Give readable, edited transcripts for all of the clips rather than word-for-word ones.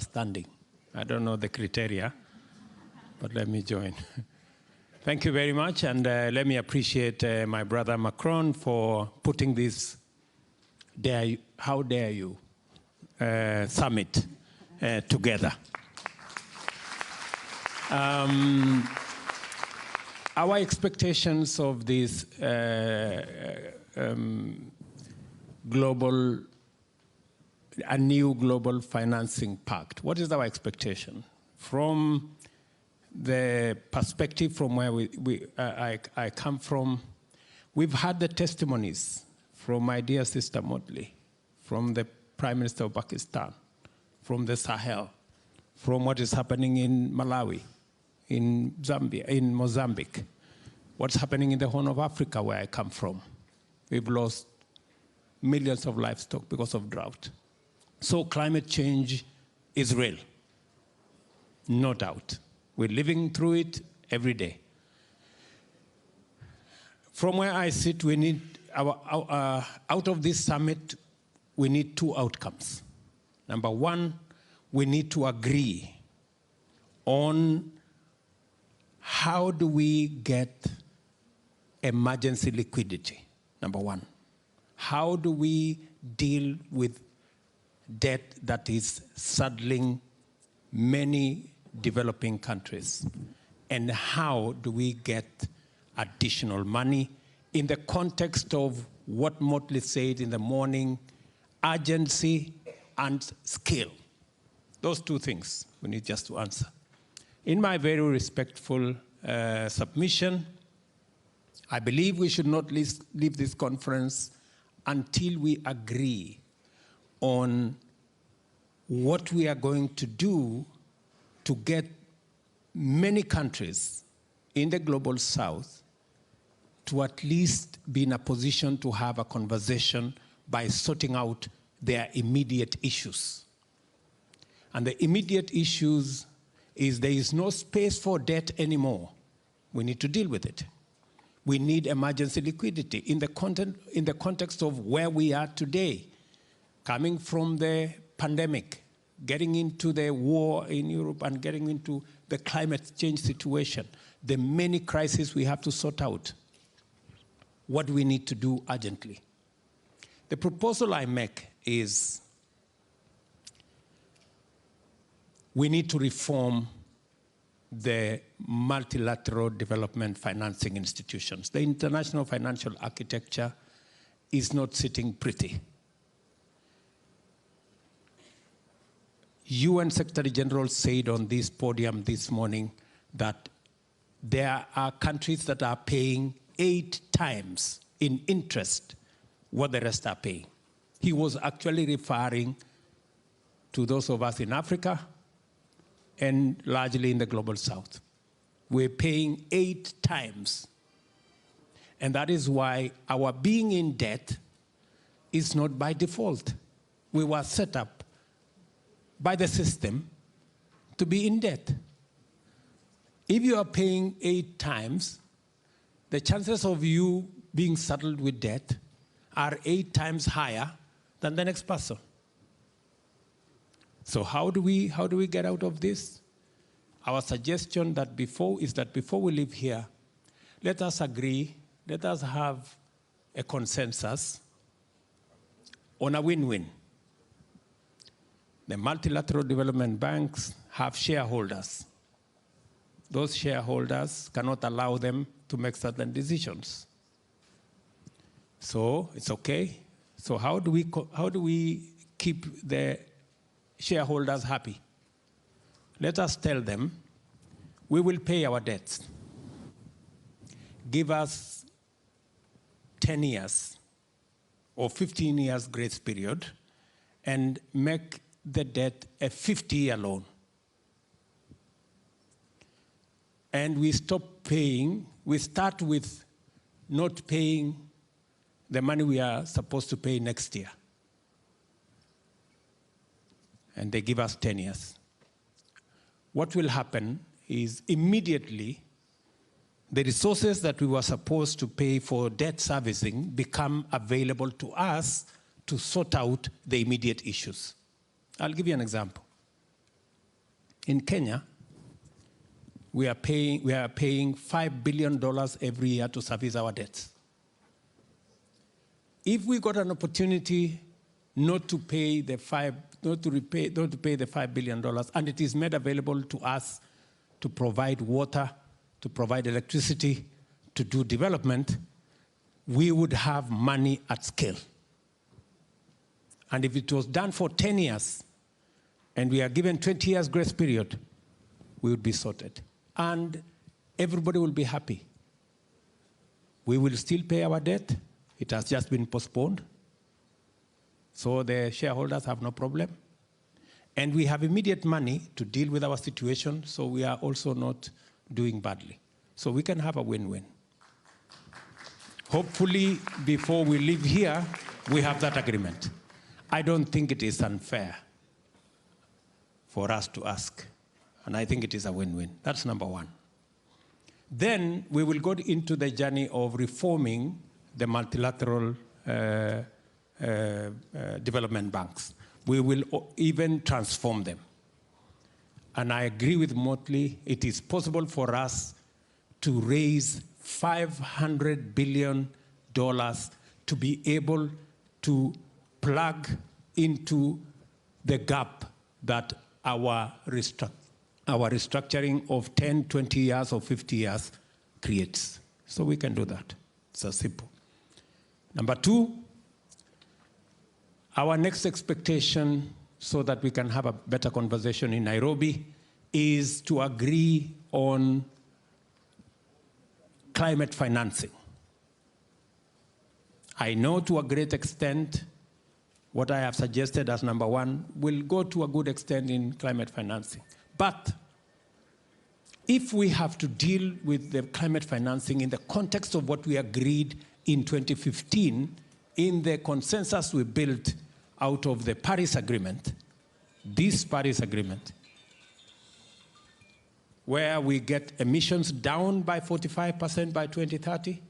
astounding. I don't know the criteria, but let me join. Thank you very much, and let me appreciate my brother Macron for putting this how dare you summit together. Our expectations of this a new global financing pact. What is our expectation? From the perspective from where I come from, we've had the testimonies from my dear sister Motley, from the Prime Minister of Pakistan, from the Sahel, from what is happening in Malawi, in Zambia, in Mozambique, what's happening in the Horn of Africa where I come from. We've lost millions of livestock because of drought. So climate change is real, no doubt. We're living through it every day. From where I sit, we need out of this summit, we need two outcomes. Number one, we need to agree on how do we get emergency liquidity, number one. How do we deal with debt that is saddling many developing countries? And how do we get additional money in the context of what Motley said in the morning, urgency and skill? Those two things we need just to answer. In my very respectful submission, I believe we should not leave this conference until we agree on what we are going to do to get many countries in the global south to at least be in a position to have a conversation by sorting out their immediate issues. And the immediate issues is there is no space for debt anymore. We need to deal with it. We need emergency liquidity in the context of where we are today, coming from the pandemic, getting into the war in Europe and getting into the climate change situation, the many crises we have to sort out. What we need to do urgently. The proposal I make is we need to reform the multilateral development financing institutions. The international financial architecture is not sitting pretty. UN Secretary General said on this podium this morning that there are countries that are paying 8 times in interest what the rest are paying. He was actually referring to those of us in Africa and largely in the global south. We're paying 8 times. And that is why our being in debt is not by default. We were set up by the system to be in debt. If you are paying 8 times, the chances of you being saddled with debt are 8 times higher than the next person. So how do we get out of this? Our suggestion is that before we leave here, let us agree, let us have a consensus on a win-win. The multilateral development banks have shareholders. Those shareholders cannot allow them to make certain decisions. So it's okay. So how do we keep the shareholders happy? Let us tell them, we will pay our debts. Give us 10 years or 15 years grace period and make the debt a 50-year loan. And we stop paying, we start with not paying the money we are supposed to pay next year. And they give us 10 years. What will happen is immediately the resources that we were supposed to pay for debt servicing become available to us to sort out the immediate issues. I'll give you an example. In Kenya, we are paying $5 billion every year to service our debts. If we got an opportunity not to pay the $5 billion, and it is made available to us to provide water, to provide electricity, to do development, we would have money at scale. And if it was done for 10 years, and we are given 20 years grace period, we would be sorted. And everybody will be happy. We will still pay our debt. It has just been postponed. So the shareholders have no problem. And we have immediate money to deal with our situation, so we are also not doing badly. So we can have a win-win. Hopefully, before we leave here, we have that agreement. I don't think it is unfair for us to ask. And I think it is a win-win. That's number one. Then we will go into the journey of reforming the multilateral development banks. We will even transform them. And I agree with Motley, it is possible for us to raise $500 billion to be able to plug into the gap that our restructuring of 10, 20 years or 50 years creates. So we can do that. It's so simple. Number two, our next expectation, so that we can have a better conversation in Nairobi, is to agree on climate financing. I know to a great extent what I have suggested as number one will go to a good extent in climate financing. But if we have to deal with the climate financing in the context of what we agreed in 2015, in the consensus we built out of the Paris Agreement, this Paris Agreement, where we get emissions down by 45% by 2030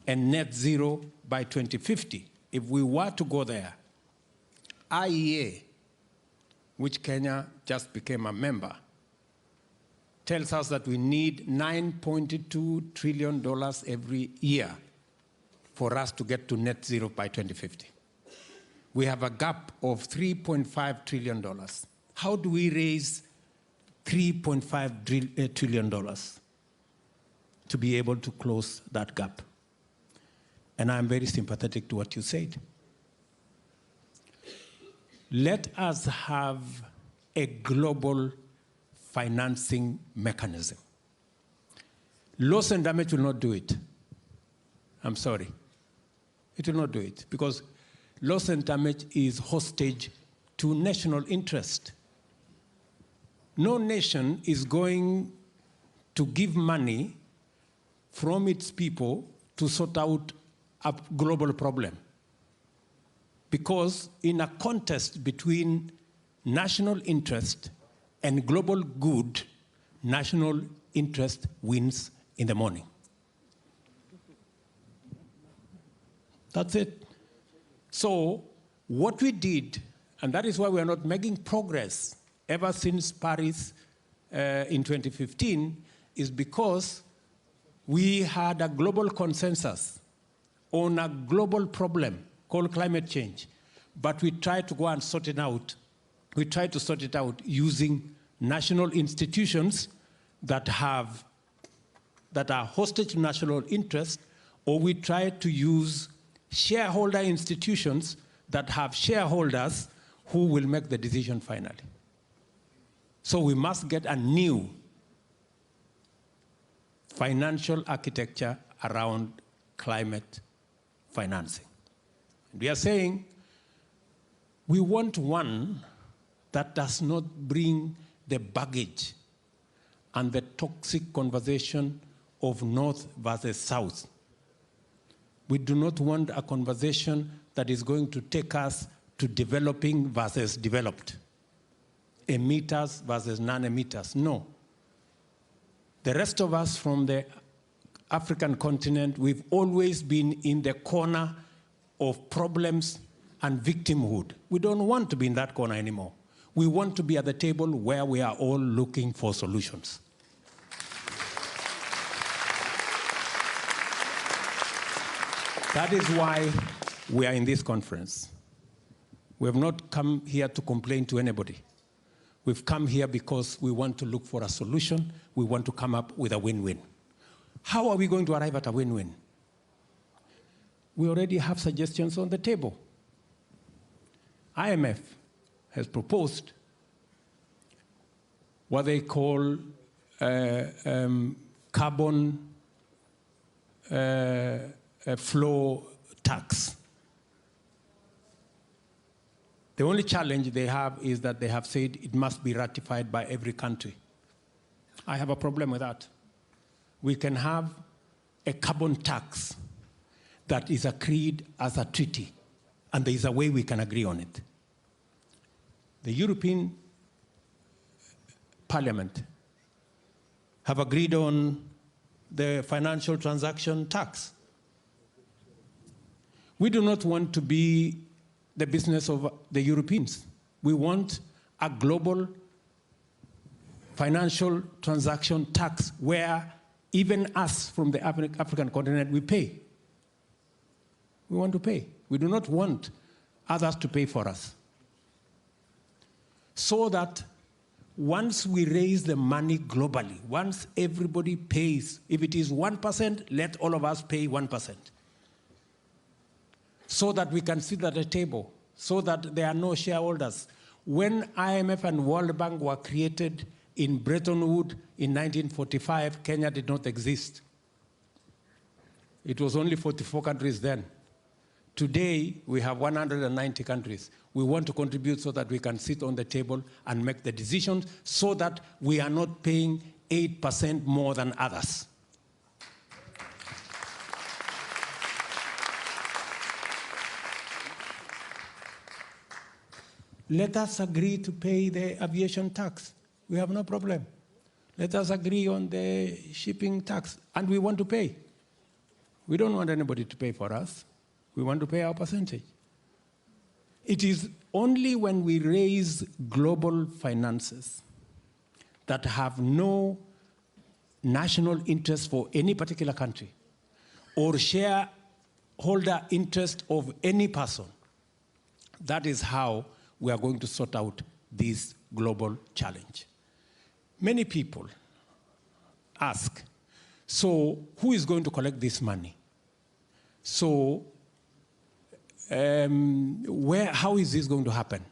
and net zero by 2050. If we were to go there, IEA, which Kenya just became a member, tells us that we need $9.2 trillion every year for us to get to net zero by 2050. We have a gap of $3.5 trillion. How do we raise $3.5 trillion to be able to close that gap? And I'm very sympathetic to what you said. Let us have a global financing mechanism. Loss and damage will not do it. I'm sorry. It will not do it, because loss and damage is hostage to national interest. No nation is going to give money from its people to sort out a global problem. Because in a contest between national interest and global good, national interest wins in the morning. That's it. So what we did, and that is why we are not making progress ever since Paris in 2015, is because we had a global consensus on a global problem called climate change. But we tried to go and sort it out. We tried to sort it out using national institutions that are hostage to national interest, or we tried to use shareholder institutions that have shareholders who will make the decision finally. So we must get a new financial architecture around climate financing. And we are saying we want one that does not bring the baggage and the toxic conversation of North versus South. We do not want a conversation that is going to take us to developing versus developed, emitters versus non-emitters. No. The rest of us from the African continent, we've always been in the corner of problems and victimhood. We don't want to be in that corner anymore. We want to be at the table where we are all looking for solutions. That is why we are in this conference. We have not come here to complain to anybody. We've come here because we want to look for a solution. We want to come up with a win-win. How are we going to arrive at a win-win? We already have suggestions on the table. IMF has proposed what they call carbon flow tax. The only challenge they have is that they have said it must be ratified by every country. I have a problem with that. We can have a carbon tax that is agreed as a treaty, and there is a way we can agree on it. The European Parliament have agreed on the financial transaction tax. We do not want to be the business of the Europeans. We want a global financial transaction tax where even us from the African continent, we pay. We want to pay. We do not want others to pay for us. So that once we raise the money globally, once everybody pays, if it is 1%, let all of us pay 1%. So that we can sit at a table, so that there are no shareholders. When IMF and World Bank were created in Bretton Woods in 1945, Kenya did not exist. It was only 44 countries then. Today, we have 190 countries. We want to contribute so that we can sit on the table and make the decisions so that we are not paying 8% more than others. Let us agree to pay the aviation tax. We have no problem. Let us agree on the shipping tax, and we want to pay. We don't want anybody to pay for us. We want to pay our percentage. It is only when we raise global finances that have no national interest for any particular country or shareholder interest of any person. That is how we are going to sort out this global challenge. Many people ask, so who is going to collect this money? So how is this going to happen?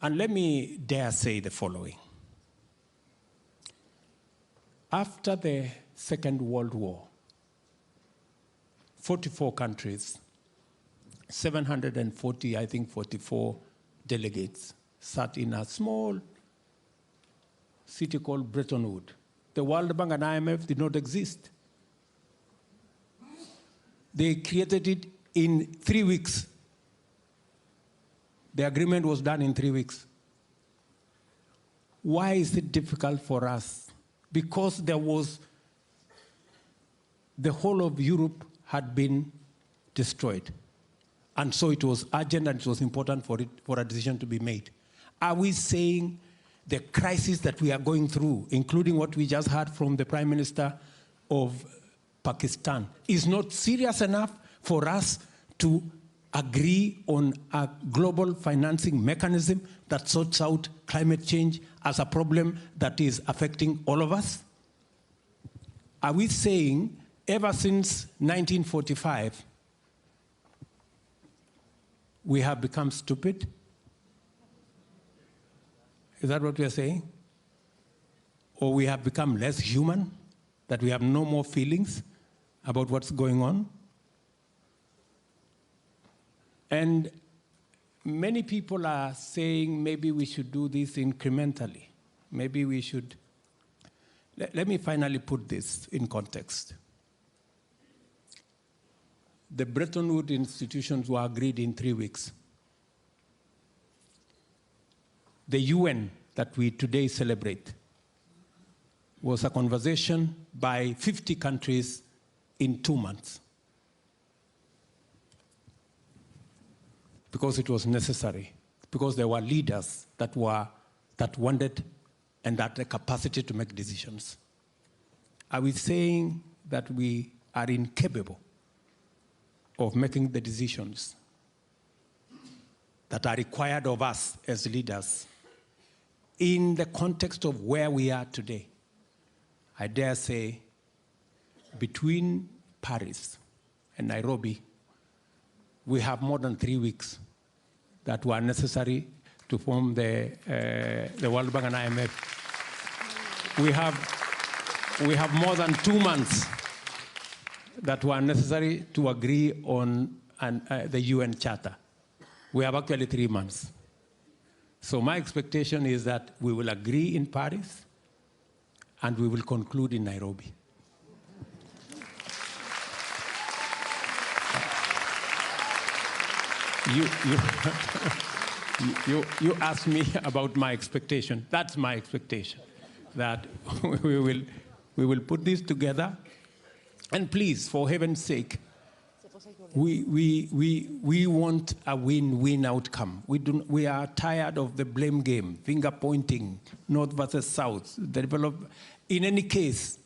And let me dare say the following. After the Second World War, 44 countries, 740, I think 44 delegates sat in a small city called Bretton Woods. The World Bank and IMF did not exist. They created it in 3 weeks. The agreement was done in 3 weeks. Why is it difficult for us? Because there was, the whole of Europe had been destroyed. And so it was urgent and it was important for a decision to be made. Are we saying the crisis that we are going through, including what we just heard from the Prime Minister of Pakistan, is not serious enough for us to agree on a global financing mechanism that sorts out climate change as a problem that is affecting all of us? Are we saying ever since 1945, we have become stupid? Is that what we are saying? Or we have become less human, that we have no more feelings about what's going on? And many people are saying maybe we should do this incrementally. Maybe we should. Let me finally put this in context. The Bretton Woods institutions were agreed in 3 weeks. The UN that we today celebrate was a conversation by 50 countries in 2 months. Because it was necessary. because there were leaders that wanted and had the capacity to make decisions. Are we saying that we are incapable of making the decisions that are required of us as leaders in the context of where we are today? I dare say between Paris and Nairobi, we have more than 3 weeks that were necessary to form the World Bank and IMF. We have more than 2 months that were necessary to agree on the UN Charter. We have actually 3 months. So my expectation is that we will agree in Paris and we will conclude in Nairobi. You asked me about my expectation. That's my expectation, that we will put this together. And please, for heaven's sake, we want a win-win outcome. We are tired of the blame game, finger pointing, North versus South. In any case,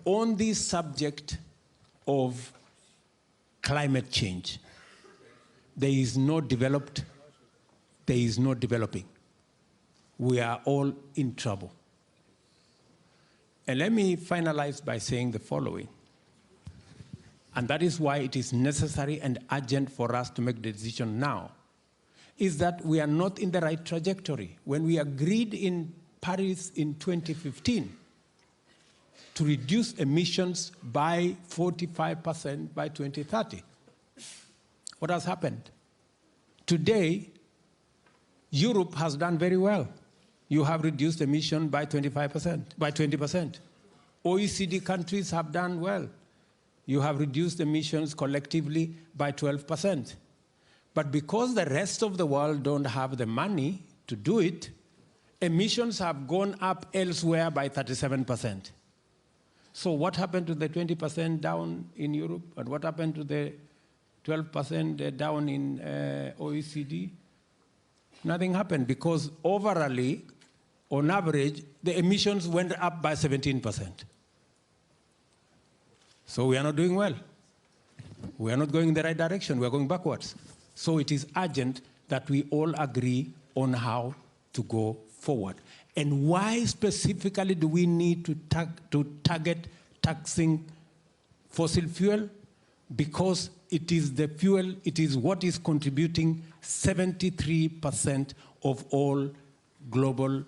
on this subject of climate change, there is no developed, there is no developing. We are all in trouble. And let me finalize by saying the following. And that is why it is necessary and urgent for us to make the decision now, is that we are not in the right trajectory. When we agreed in Paris in 2015 to reduce emissions by 45% by 2030, what has happened? Today, Europe has done very well. You have reduced emission by 25%, by 20%. OECD countries have done well. You have reduced emissions collectively by 12%. But because the rest of the world don't have the money to do it, emissions have gone up elsewhere by 37%. So what happened to the 20% down in Europe? And what happened to the 12% down in OECD? Nothing happened, because overall, on average, the emissions went up by 17%. So we are not doing well. We are not going in the right direction. We are going backwards. So it is urgent that we all agree on how to go forward. And why specifically do we need to target taxing fossil fuel? Because it is the fuel, it is what is contributing 73% of all global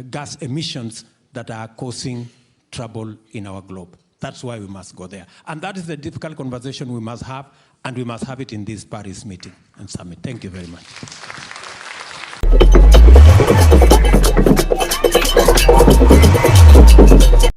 gas emissions that are causing trouble in our globe. That's why we must go there. And that is the difficult conversation we must have, and we must have it in this Paris meeting and summit. Thank you very much.